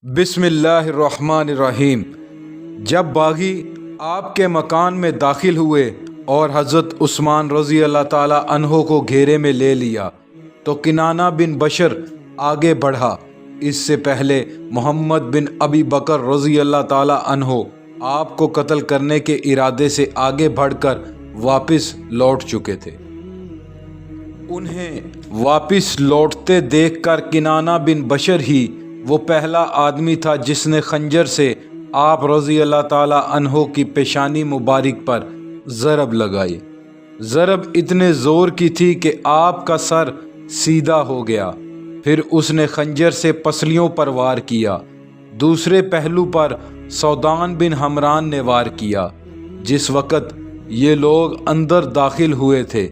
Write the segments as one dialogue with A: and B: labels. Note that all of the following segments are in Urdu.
A: بسم اللہ الرحمن الرحیم۔ جب باغی آپ کے مکان میں داخل ہوئے اور حضرت عثمان رضی اللہ تعالیٰ عنہ کو گھیرے میں لے لیا تو کنانہ بن بشر آگے بڑھا۔ اس سے پہلے محمد بن ابی بکر رضی اللہ تعالیٰ عنہ آپ کو قتل کرنے کے ارادے سے آگے بڑھ کر واپس لوٹ چکے تھے۔ انہیں واپس لوٹتے دیکھ کر کنانہ بن بشر ہی وہ پہلا آدمی تھا جس نے خنجر سے آپ رضی اللہ تعالیٰ عنہ کی پیشانی مبارک پر ضرب لگائی۔ ضرب اتنے زور کی تھی کہ آپ کا سر سیدھا ہو گیا۔ پھر اس نے خنجر سے پسلیوں پر وار کیا۔ دوسرے پہلو پر سودان بن حمران نے وار کیا۔ جس وقت یہ لوگ اندر داخل ہوئے تھے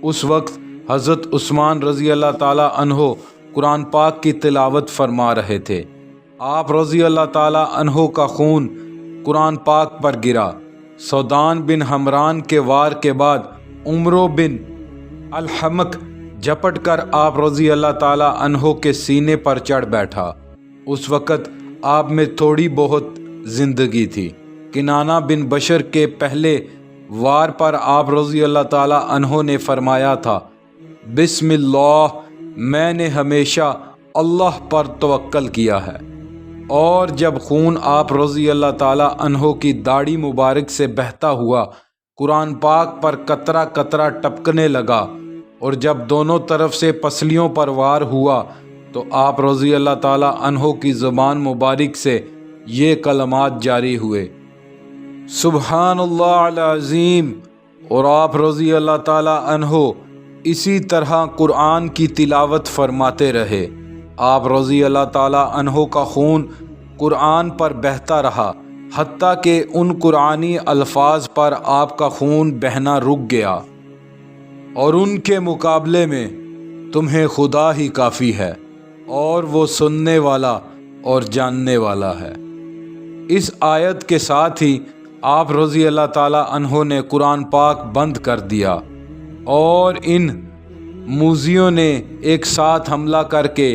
A: اس وقت حضرت عثمان رضی اللہ تعالیٰ عنہ قرآن پاک کی تلاوت فرما رہے تھے۔ آپ رضی اللہ تعالیٰ عنہ کا خون قرآن پاک پر گرا۔ سودان بن حمران کے وار کے بعد عمرو بن الحمق جھپٹ کر آپ رضی اللہ تعالیٰ عنہ کے سینے پر چڑھ بیٹھا۔ اس وقت آپ میں تھوڑی بہت زندگی تھی۔ کنانہ بن بشر کے پہلے وار پر آپ رضی اللہ تعالیٰ عنہ نے فرمایا تھا، بسم اللہ، میں نے ہمیشہ اللہ پر توکل کیا ہے۔ اور جب خون آپ رضی اللہ تعالیٰ عنہ کی داڑھی مبارک سے بہتا ہوا قرآن پاک پر قطرہ قطرہ ٹپکنے لگا اور جب دونوں طرف سے پسلیوں پر وار ہوا تو آپ رضی اللہ تعالیٰ عنہ کی زبان مبارک سے یہ کلمات جاری ہوئے، سبحان اللہ العظیم۔ اور آپ رضی اللہ تعالیٰ عنہ اسی طرح قرآن کی تلاوت فرماتے رہے۔ آپ رضی اللہ تعالیٰ عنہ کا خون قرآن پر بہتا رہا حتیٰ کہ ان قرآنی الفاظ پر آپ کا خون بہنا رک گیا۔ اور ان کے مقابلے میں تمہیں خدا ہی کافی ہے اور وہ سننے والا اور جاننے والا ہے۔ اس آیت کے ساتھ ہی آپ رضی اللہ تعالیٰ عنہ نے قرآن پاک بند کر دیا اور ان موذیوں نے ایک ساتھ حملہ کر کے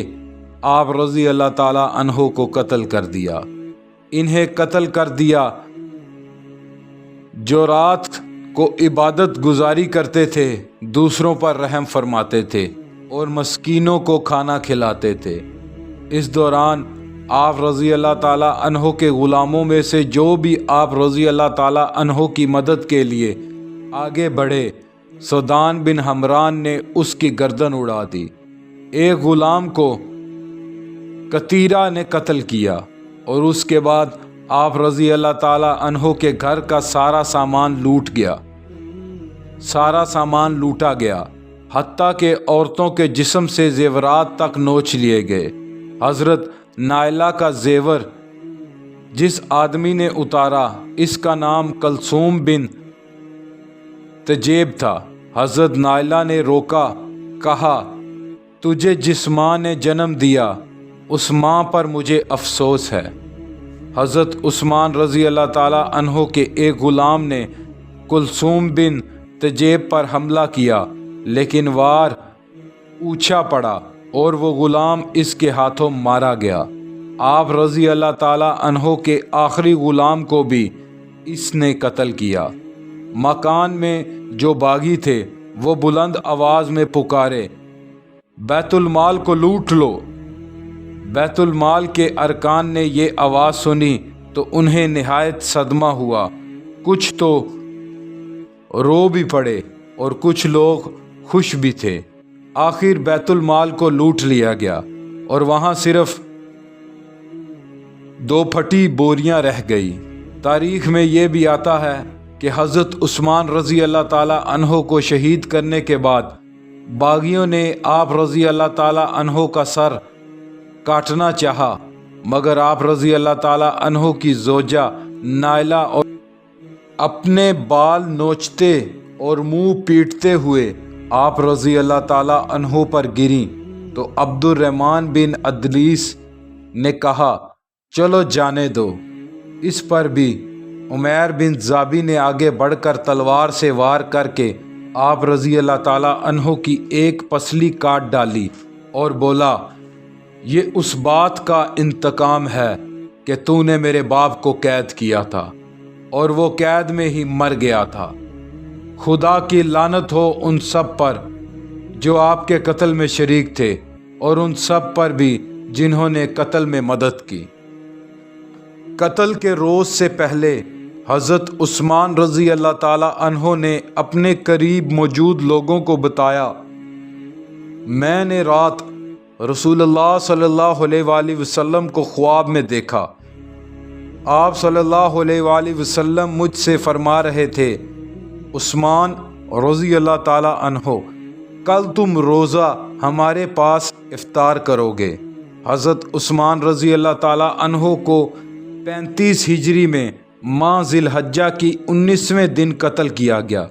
A: آپ رضی اللہ تعالیٰ عنہ کو قتل کر دیا۔ انہیں قتل کر دیا جو رات کو عبادت گزاری کرتے تھے، دوسروں پر رحم فرماتے تھے اور مسکینوں کو کھانا کھلاتے تھے۔ اس دوران آپ رضی اللہ تعالیٰ عنہ کے غلاموں میں سے جو بھی آپ رضی اللہ تعالیٰ عنہ کی مدد کے لیے آگے بڑھے، سودان بن حمران نے اس کی گردن اڑا دی۔ ایک غلام کو قطیرہ نے قتل کیا اور اس کے بعد آپ رضی اللہ تعالیٰ عنہ کے گھر کا سارا سامان لوٹا گیا حتیٰ کہ عورتوں کے جسم سے زیورات تک نوچ لیے گئے۔ حضرت نائلہ کا زیور جس آدمی نے اتارا اس کا نام کلثوم بن تجیب تھا۔ حضرت نائلہ نے روکا، کہا، تجھے جس ماں نے جنم دیا اس ماں پر مجھے افسوس ہے۔ حضرت عثمان رضی اللہ تعالیٰ عنہ کے ایک غلام نے کلثوم بن تجیب پر حملہ کیا لیکن وار اونچا پڑا اور وہ غلام اس کے ہاتھوں مارا گیا۔ آپ رضی اللہ تعالیٰ عنہ کے آخری غلام کو بھی اس نے قتل کیا۔ مکان میں جو باغی تھے وہ بلند آواز میں پکارے، بیت المال کو لوٹ لو۔ بیت المال کے ارکان نے یہ آواز سنی تو انہیں نہایت صدمہ ہوا۔ کچھ تو رو بھی پڑے اور کچھ لوگ خوش بھی تھے۔ آخر بیت المال کو لوٹ لیا گیا اور وہاں صرف 2 پھٹی بوریاں رہ گئی۔ تاریخ میں یہ بھی آتا ہے کہ حضرت عثمان رضی اللہ تعالیٰ عنہ کو شہید کرنے کے بعد باغیوں نے آپ رضی اللہ تعالیٰ عنہ کا سر کاٹنا چاہا مگر آپ رضی اللہ تعالیٰ عنہ کی زوجہ نائلہ اور اپنے بال نوچتے اور منہ پیٹتے ہوئے آپ رضی اللہ تعالیٰ عنہ پر گریں تو عبد الرحمن بن ادلیس نے کہا، چلو جانے دو۔ اس پر بھی عمیر بن زابی نے آگے بڑھ کر تلوار سے وار کر کے آپ رضی اللہ تعالیٰ عنہ کی ایک پسلی کاٹ ڈالی اور بولا، یہ اس بات کا انتقام ہے کہ تو نے میرے باپ کو قید کیا تھا اور وہ قید میں ہی مر گیا تھا۔ خدا کی لعنت ہو ان سب پر جو آپ کے قتل میں شریک تھے اور ان سب پر بھی جنہوں نے قتل میں مدد کی۔ قتل کے روز سے پہلے حضرت عثمان رضی اللہ تعالی عنہ نے اپنے قریب موجود لوگوں کو بتایا، میں نے رات رسول اللہ صلی اللہ علیہ وآلہ وسلم کو خواب میں دیکھا۔ آپ صلی اللہ علیہ وآلہ وسلم مجھ سے فرما رہے تھے، عثمان رضی اللہ تعالی عنہ، کل تم روزہ ہمارے پاس افطار کرو گے۔ حضرت عثمان رضی اللہ تعالی عنہ کو 35 ہجری میں ماہ ذی الحجہ کی 19ویں دن قتل کیا گیا۔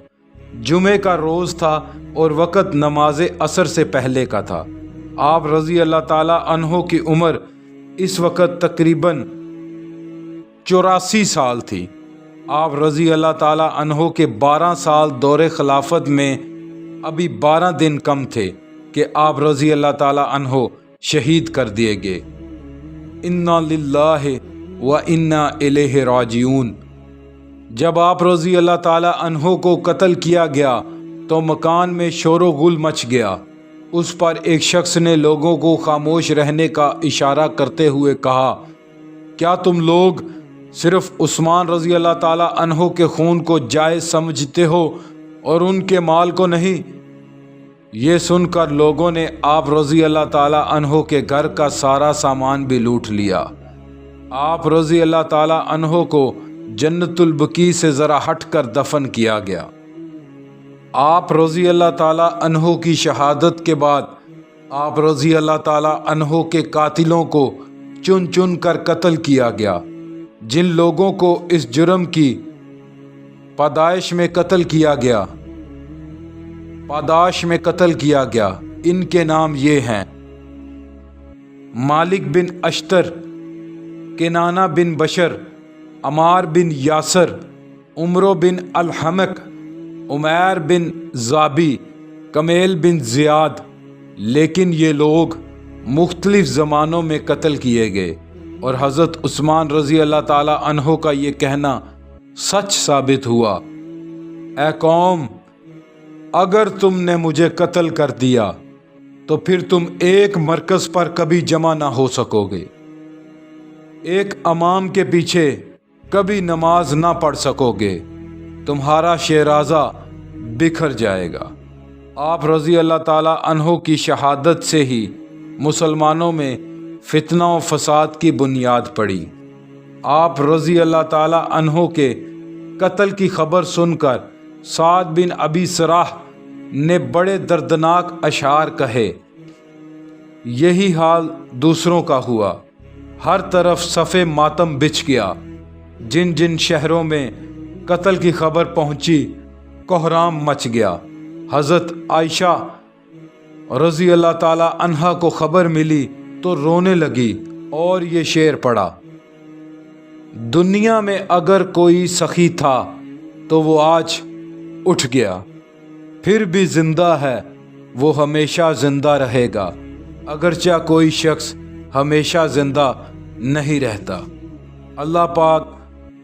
A: جمعے کا روز تھا اور وقت نماز عصر سے پہلے کا تھا۔ آپ رضی اللہ تعالی عنہ کی عمر اس وقت تقریباً 84 سال تھی۔ آپ رضی اللہ تعالی عنہ کے 12 سال دور خلافت میں ابھی 12 دن کم تھے کہ آپ رضی اللہ تعالی عنہ شہید کر دیے گئے۔ انا للہ و انا الیہ راجعون۔ جب آپ رضی اللہ تعالی عنہ کو قتل کیا گیا تو مکان میں شور و غل مچ گیا۔ اس پر ایک شخص نے لوگوں کو خاموش رہنے کا اشارہ کرتے ہوئے کہا، کیا تم لوگ صرف عثمان رضی اللہ تعالی عنہ کے خون کو جائز سمجھتے ہو اور ان کے مال کو نہیں؟ یہ سن کر لوگوں نے آپ رضی اللہ تعالی عنہ کے گھر کا سارا سامان بھی لوٹ لیا۔ آپ رضی اللہ تعالی عنہ کو جنت البقیع سے ذرا ہٹ کر دفن کیا گیا۔ آپ رضی اللہ تعالی عنہ کی شہادت کے بعد آپ رضی اللہ تعالی عنہ کے قاتلوں کو چن چن کر قتل کیا گیا۔ جن لوگوں کو اس جرم کی پاداش میں قتل کیا گیا ان کے نام یہ ہیں: مالک بن اشتر، کنانہ بن بشر، عمار بن یاسر، عمرو بن الحمق، عمیر بن زابی، کمیل بن زیاد۔ لیکن یہ لوگ مختلف زمانوں میں قتل کیے گئے اور حضرت عثمان رضی اللہ تعالی عنہ کا یہ کہنا سچ ثابت ہوا، اے قوم، اگر تم نے مجھے قتل کر دیا تو پھر تم ایک مرکز پر کبھی جمع نہ ہو سکو گے، ایک امام کے پیچھے کبھی نماز نہ پڑھ سکو گے، تمہارا شیرازہ بکھر جائے گا۔ آپ رضی اللہ تعالی عنہ کی شہادت سے ہی مسلمانوں میں فتنہ و فساد کی بنیاد پڑی۔ آپ رضی اللہ تعالی عنہ کے قتل کی خبر سن کر سعد بن ابی سراح نے بڑے دردناک اشعار کہے۔ یہی حال دوسروں کا ہوا، ہر طرف صف ماتم بچھ گیا۔ جن جن شہروں میں قتل کی خبر پہنچی کوہرام مچ گیا۔ حضرت عائشہ رضی اللہ تعالی عنہا کو خبر ملی تو رونے لگی اور یہ شعر پڑھا: دنیا میں اگر کوئی سخی تھا تو وہ آج اٹھ گیا، پھر بھی زندہ ہے وہ ہمیشہ زندہ رہے گا، اگرچہ کوئی شخص ہمیشہ زندہ نہیں رہتا۔ اللہ پاک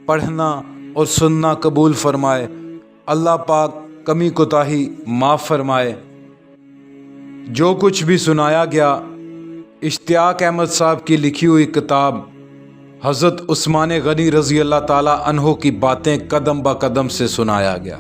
A: پڑھنا اور سننا قبول فرمائے، اللہ پاک کمی کوتاہی معاف فرمائے۔ جو کچھ بھی سنایا گیا اشتیاق احمد صاحب کی لکھی ہوئی کتاب حضرت عثمان غنی رضی اللہ تعالی عنہ کی باتیں قدم بہ قدم سے سنایا گیا۔